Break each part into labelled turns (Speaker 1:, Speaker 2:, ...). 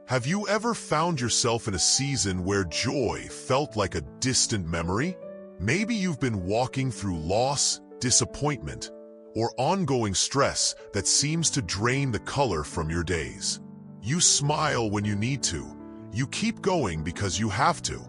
Speaker 1: Have you ever found yourself in a season where joy felt like a distant memory? Maybe you've been walking through loss, disappointment, or ongoing stress that seems to drain the color from your days. You smile when you need to. You keep going because you have to.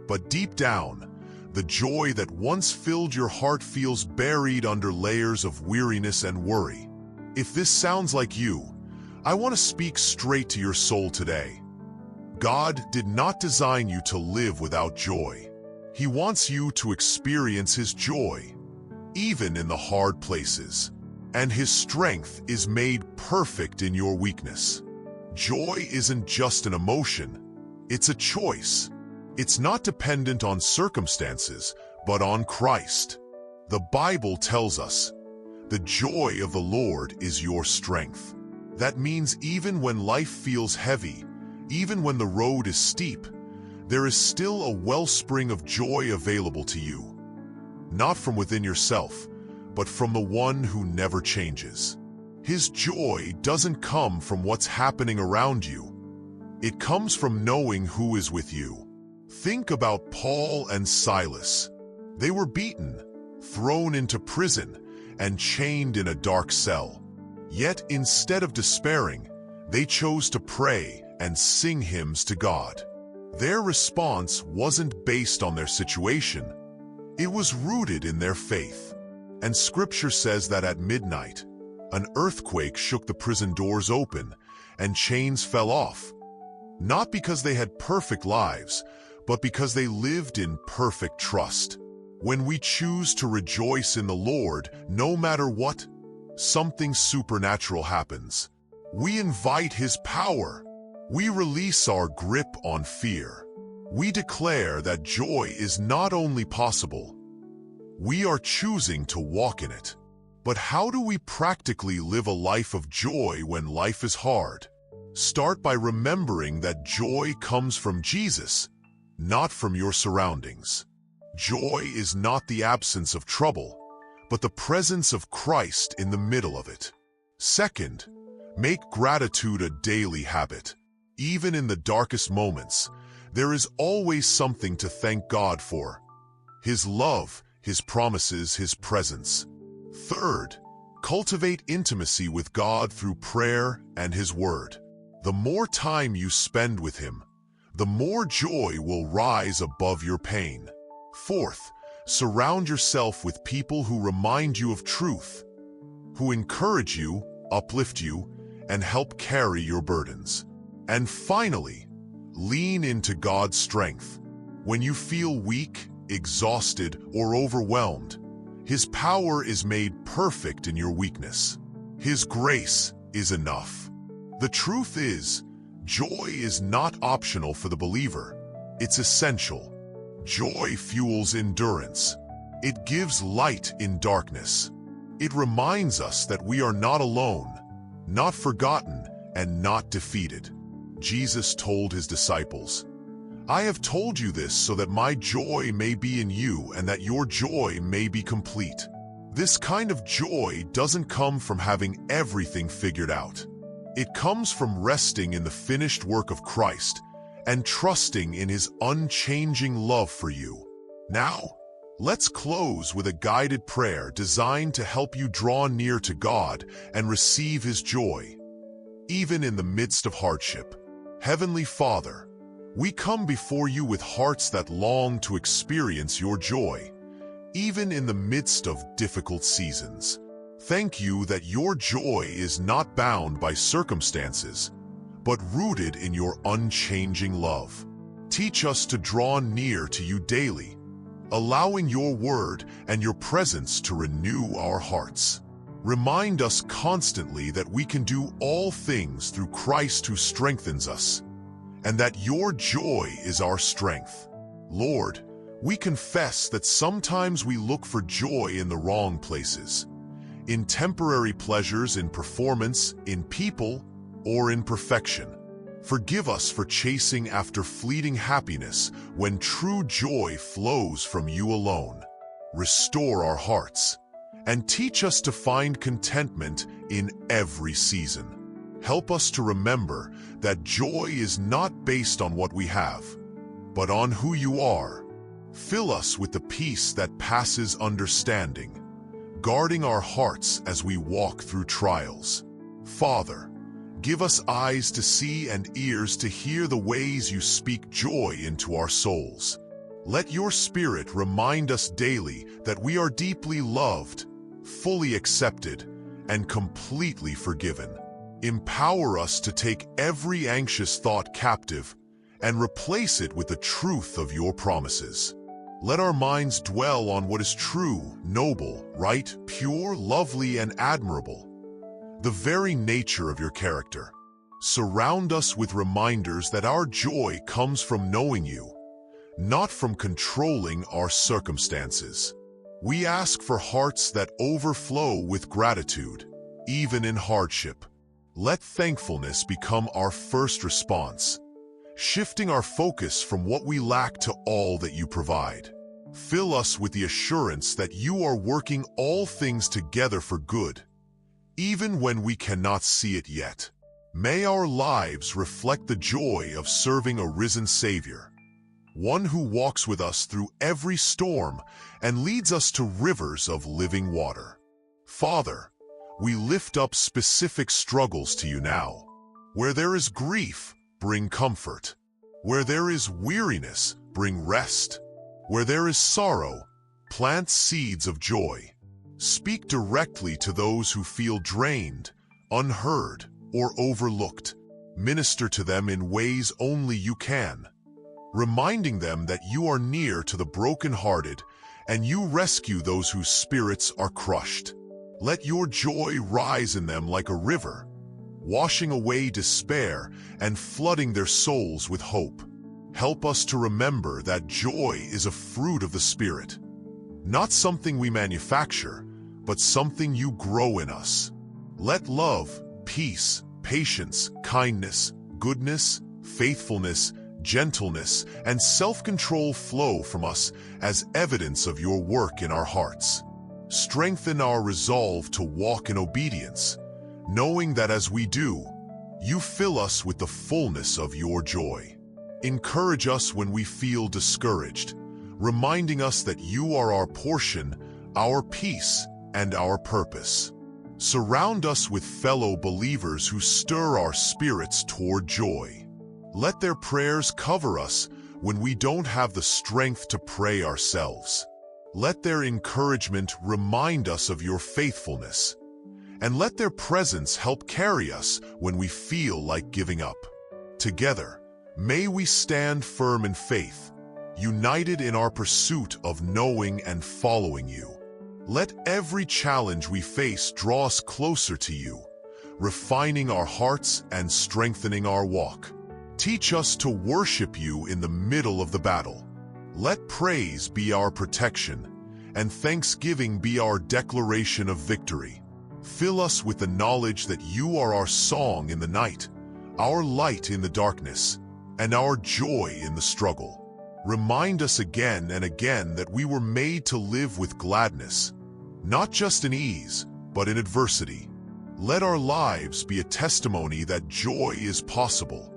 Speaker 1: But deep down, the joy that once filled your heart feels buried under layers of weariness and worry. If this sounds like you, I want to speak straight to your soul today. God did not design you to live without joy. He wants you to experience His joy, even in the hard places. And His strength is made perfect in your weakness. Joy isn't just an emotion, it's a choice. It's not dependent on circumstances, but on Christ. The Bible tells us, "The joy of the Lord is your strength." That means even when life feels heavy, even when the road is steep, there is still a wellspring of joy available to you. Not from within yourself, but from the one who never changes. His joy doesn't come from what's happening around you. It comes from knowing who is with you. Think about Paul and Silas. They were beaten, thrown into prison, and chained in a dark cell. Yet instead of despairing, they chose to pray and sing hymns to God. Their response wasn't based on their situation. It was rooted in their faith. And Scripture says that at midnight, an earthquake shook the prison doors open and chains fell off. Not because they had perfect lives, but because they lived in perfect trust. When we choose to rejoice in the Lord, no matter what, something supernatural happens. We invite His power. We release our grip on fear. We declare that joy is not only possible, we are choosing to walk in it. But how do we practically live a life of joy when life is hard? Start by remembering that joy comes from Jesus, not from your surroundings. Joy is not the absence of trouble, but the presence of Christ in the middle of it. Second, make gratitude a daily habit. Even in the darkest moments, there is always something to thank God for. His love, His promises, His presence. Third, cultivate intimacy with God through prayer and His Word. The more time you spend with Him, the more joy will rise above your pain. Fourth, surround yourself with people who remind you of truth, who encourage you, uplift you, and help carry your burdens. And finally, lean into God's strength. When you feel weak, exhausted, or overwhelmed, His power is made perfect in your weakness. His grace is enough. The truth is, joy is not optional for the believer. It's essential. Joy fuels endurance. It gives light in darkness. It reminds us that we are not alone, not forgotten, and not defeated. Jesus told His disciples, "I have told you this so that my joy may be in you and that your joy may be complete." This kind of joy doesn't come from having everything figured out. It comes from resting in the finished work of Christ and trusting in His unchanging love for you. Now, let's close with a guided prayer designed to help you draw near to God and receive His joy, even in the midst of hardship. Heavenly Father, we come before you with hearts that long to experience your joy, even in the midst of difficult seasons. Thank you that your joy is not bound by circumstances, but rooted in your unchanging love. Teach us to draw near to you daily, allowing your word and your presence to renew our hearts. Remind us constantly that we can do all things through Christ who strengthens us, and that your joy is our strength. Lord, we confess that sometimes we look for joy in the wrong places, in temporary pleasures, in performance, in people, or in perfection. Forgive us for chasing after fleeting happiness when true joy flows from you alone. Restore our hearts, and teach us to find contentment in every season. Help us to remember that joy is not based on what we have, but on who you are. Fill us with the peace that passes understanding, guarding our hearts as we walk through trials. Father, give us eyes to see and ears to hear the ways you speak joy into our souls. Let your Spirit remind us daily that we are deeply loved, fully accepted, and completely forgiven. Empower us to take every anxious thought captive and replace it with the truth of your promises. Let our minds dwell on what is true, noble, right, pure, lovely, and admirable, the very nature of your character. Surround us with reminders that our joy comes from knowing you, not from controlling our circumstances. We ask for hearts that overflow with gratitude, even in hardship. Let thankfulness become our first response, shifting our focus from what we lack to all that you provide. Fill us with the assurance that you are working all things together for good, even when we cannot see it yet. May our lives reflect the joy of serving a risen Savior, one who walks with us through every storm and leads us to rivers of living water. Father, we lift up specific struggles to you now. Where there is grief, bring comfort. Where there is weariness, bring rest. Where there is sorrow, plant seeds of joy. Speak directly to those who feel drained, unheard, or overlooked. Minister to them in ways only you can, reminding them that you are near to the brokenhearted and you rescue those whose spirits are crushed. Let your joy rise in them like a river, washing away despair and flooding their souls with hope. Help us to remember that joy is a fruit of the Spirit, not something we manufacture, but something you grow in us. Let love, peace, patience, kindness, goodness, faithfulness, gentleness, and self-control flow from us as evidence of your work in our hearts. Strengthen our resolve to walk in obedience, knowing that as we do, you fill us with the fullness of your joy. Encourage us when we feel discouraged, reminding us that you are our portion, our peace, and our purpose. Surround us with fellow believers who stir our spirits toward joy. Let their prayers cover us when we don't have the strength to pray ourselves. Let their encouragement remind us of your faithfulness, and let their presence help carry us when we feel like giving up. Together, may we stand firm in faith, united in our pursuit of knowing and following you. Let every challenge we face draw us closer to you, refining our hearts and strengthening our walk. Teach us to worship you in the middle of the battle. Let praise be our protection, and thanksgiving be our declaration of victory. Fill us with the knowledge that you are our song in the night, our light in the darkness, and our joy in the struggle. Remind us again and again that we were made to live with gladness, not just in ease, but in adversity. Let our lives be a testimony that joy is possible,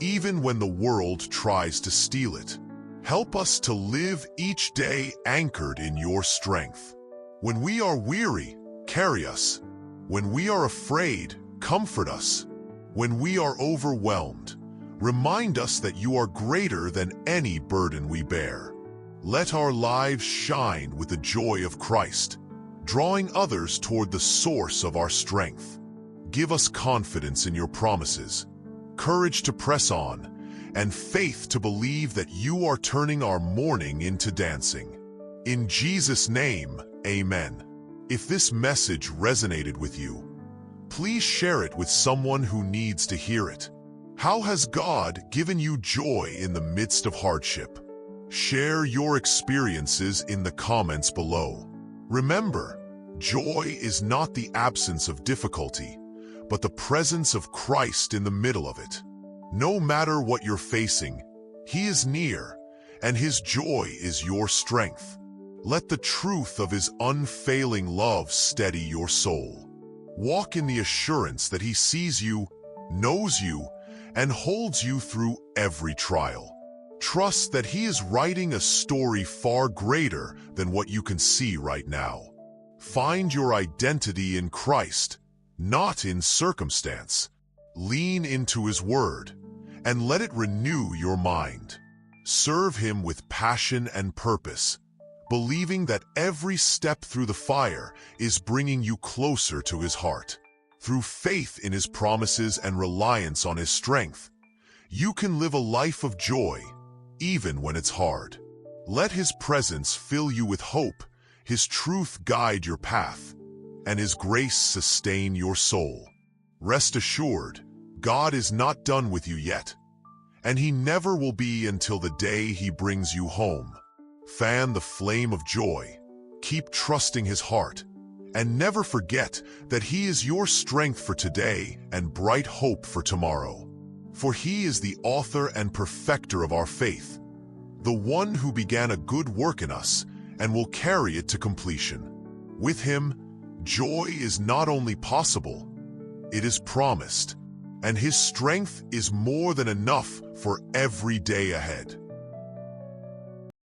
Speaker 1: even when the world tries to steal it. Help us to live each day anchored in your strength. When we are weary, carry us. When we are afraid, comfort us. When we are overwhelmed, remind us that you are greater than any burden we bear. Let our lives shine with the joy of Christ, drawing others toward the source of our strength. Give us confidence in your promises, courage to press on, and faith to believe that you are turning our mourning into dancing. In Jesus' name, amen. If this message resonated with you, please share it with someone who needs to hear it. How has God given you joy in the midst of hardship? Share your experiences in the comments below. Remember, joy is not the absence of difficulty, but the presence of Christ in the middle of it. No matter what you're facing, He is near, and His joy is your strength. Let the truth of His unfailing love steady your soul. Walk in the assurance that He sees you, knows you, and holds you through every trial. Trust that He is writing a story far greater than what you can see right now. Find your identity in Christ, not in circumstance. Lean into His Word, and let it renew your mind. Serve Him with passion and purpose, believing that every step through the fire is bringing you closer to His heart. Through faith in His promises and reliance on His strength, you can live a life of joy, even when it's hard. Let His presence fill you with hope, His truth guide your path, and His grace sustain your soul. Rest assured, God is not done with you yet, and He never will be until the day He brings you home. Fan the flame of joy, keep trusting His heart, and never forget that He is your strength for today and bright hope for tomorrow. For He is the author and perfecter of our faith, the one who began a good work in us and will carry it to completion. With Him, joy is not only possible, it is promised, and His strength is more than enough for every day ahead.